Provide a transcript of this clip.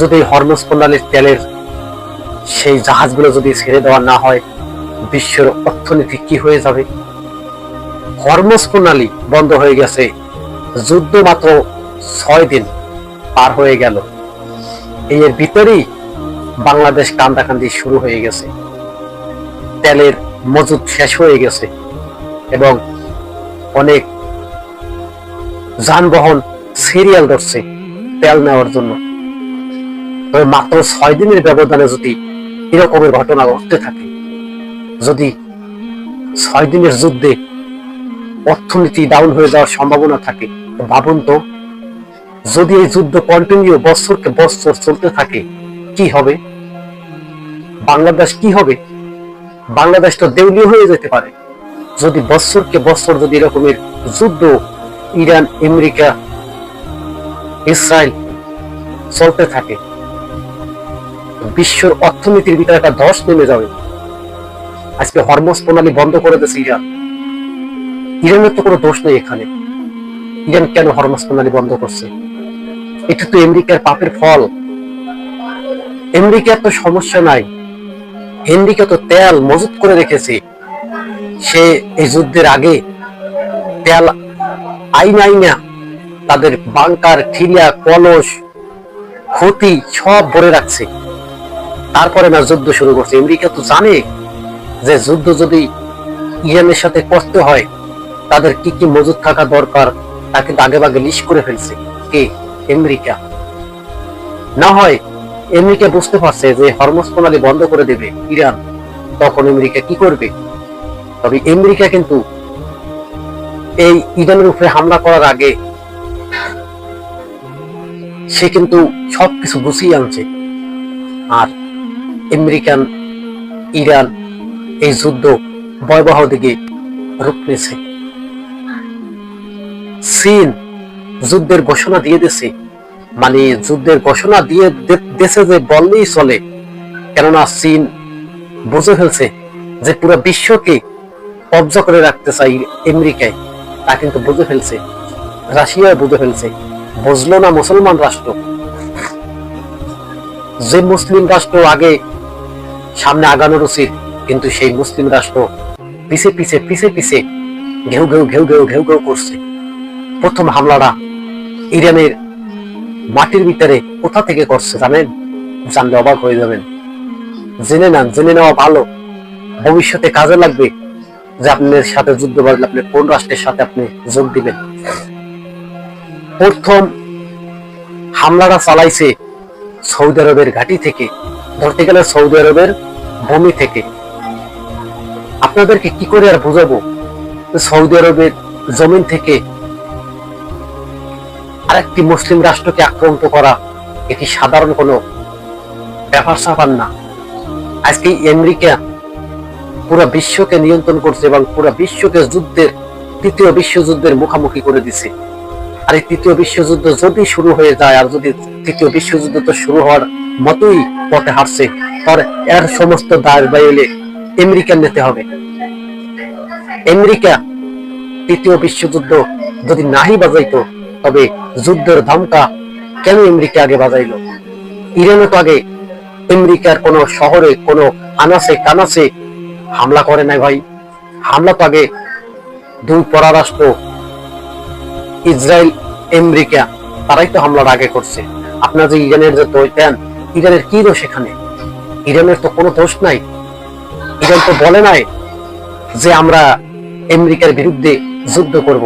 যদি হরমুজ প্রণালীর তেলের সেই জাহাজগুলো যদি ছেড়ে দেওয়া না হয়, বিশ্বের অর্থনীতি কি হয়ে যাবে? হরমুজ প্রণালী বন্ধ হয়ে গেছে, যুদ্ধ মাত্র 6 দিন পার হয়ে গেল, এর ভিতরেই বাংলাদেশ কান্দাকান্দি শুরু হয়ে গেছে। তেলের মজুদ শেষ হয়ে গেছে এবং অনেক যানবাহন সিরিয়াল ধরছে তেল নেওয়ার জন্য। তবে মাত্র 6 দিনের ব্যবধানে যদি এরকমের ঘটনা ঘটতে থাকে, যদি 6 দিনের যুদ্ধে অর্থনীতি ডাউন হয়ে যাওয়ার সম্ভাবনা থাকে, ভাবুন তো যদি এই যুদ্ধ কন্টিনিউ বছরকে বছর চলতে থাকে কি হবে? বাংলাদেশ কি হবে? বাংলাদেশ তো দেউলিয়া হয়ে যেতে পারে যদি বছরকে বছর যদি এরকমের যুদ্ধ ইরান, আমেরিকা, ইসরায়েল চলতে থাকে। বিশ্বের অর্থনীতির ভিতরে একটা ধস নেমে যাবে। আজকে হরমুজ প্রণালী বন্ধ করে দিয়েছে ইরান। ইরানের তো কোনো দোষ নেই এখানে। ইরান কেন হরমুজ প্রণালী বন্ধ করছে? এটা তো আমেরিকার পাপের ফল। আমেরিকার তো সমস্যা নাই, আমেরিকা তো তেল মজুত করে রেখেছে। সে এই যুদ্ধের আগে তেল আইনা তাদের বাংকার, ঠিলা, কলস, ক্ষতি সব ভরে রাখছে। তারপরে না যুদ্ধ শুরু করছে। আমেরিকা তো জানে যে যুদ্ধ যদি ইরানের সাথে করতে হয় তাদের কি কি মজুদ থাকা দরকার, তা কিন্তু আগে ভাগে লিস্ট করে ফেলছে। কে? আমেরিকা। না হয় আমেরিকা বুঝতে পারছে যে হরমুজ প্রণালী বন্ধ করে দেবে ইরান, তখন আমেরিকা কি করবে? তবে আমেরিকা কিন্তু এই ইরানের উপরে হামলা করার আগে সে কিন্তু সবকিছু গুছিয়ে আনছে। আর আমেরিকান ইরান এই যুদ্ধ ভয়াবহ দিকে রূপ নিয়েছে। চীন যুদ্ধের ঘোষণা দিয়ে দিয়েছে, মানে যুদ্ধের ঘোষণা দিয়ে দেশে যে বললেই চলে, কেননা চীন বুঝে ফেলছে যে পুরো বিশ্বকে কব্জা করে রাখতে চাই আমেরিকায়। তা কিন্তু বুঝে ফেলছে, রাশিয়া বুঝে ফেলছে। বুঝলো না মুসলমান রাষ্ট্র। যে মুসলিম রাষ্ট্র আগে সামনে আগানোর উচিত, কিন্তু সেই মুসলিম রাষ্ট্র পিছে পিছে পিছে পিছে ঘেউ ঘেউ ঘেউ ঘেউ ঘেউ ঘেউ করছে। প্রথম হামলাটা ইরানের মাটির ভিতরে কোথা থেকে করছে জানেন? জানলে অবাক হয়ে যাবেন। জেনে নেন, জেনে নেওয়া ভালো, ভবিষ্যতে কাজে লাগবে যে আপনার সাথে যুদ্ধ বাঁধলে আপনি কোন রাষ্ট্রের সাথে আপনি যোগ দিবেন। প্রথম হামলাটা চালাইছে সৌদি আরবের ঘাঁটি থেকে, ধরতে গেলে সৌদি আরবের ভূমি থেকে। আপনাদেরকে কি করে আর বুঝাবো সৌদি আরবের জমিন থেকে আরেকটি মুসলিম রাষ্ট্রকে আক্রান্ত করা এটি সাধারণ কোনো ব্যাপার স্যাপার না। আজকে আমেরিকা পুরো বিশ্বকে নিয়ন্ত্রণ করছে এবং পুরো বিশ্বকে যুদ্ধের, তৃতীয় বিশ্বযুদ্ধের মুখোমুখি করে দিছে। আর এই তৃতীয় বিশ্বযুদ্ধ যদি শুরু হয়ে যায়, আর যদি তৃতীয় বিশ্বযুদ্ধ তো শুরু হওয়ার মতোই পথে হাঁটছে, তার এর সমস্ত দায় বাইলে আমেরিকা নিতে হবে। আমেরিকা তৃতীয় বিশ্বযুদ্ধ যদি নাহি বাজাইতো, তবে যুদ্ধের ধামকা কেন আমেরিকা আগে বাজাইলো? ইরানও তো আগে আমেরিকার কোন শহরে, কোন আনাচে কানাচে হামলা করে নাই ভাই। হামলা তো আগে দুই পররাষ্ট্র ইসরায়েল, আমেরিকা, তারাই তো হামলার আগে করছে। আপনার যে ইরানের যে দোষ দেন, ইরানের কি দোষ এখানে? ইরানের তো কোনো দোষ নাই। ইরান তো বলে নাই যে আমরা আমেরিকার বিরুদ্ধে যুদ্ধ করব।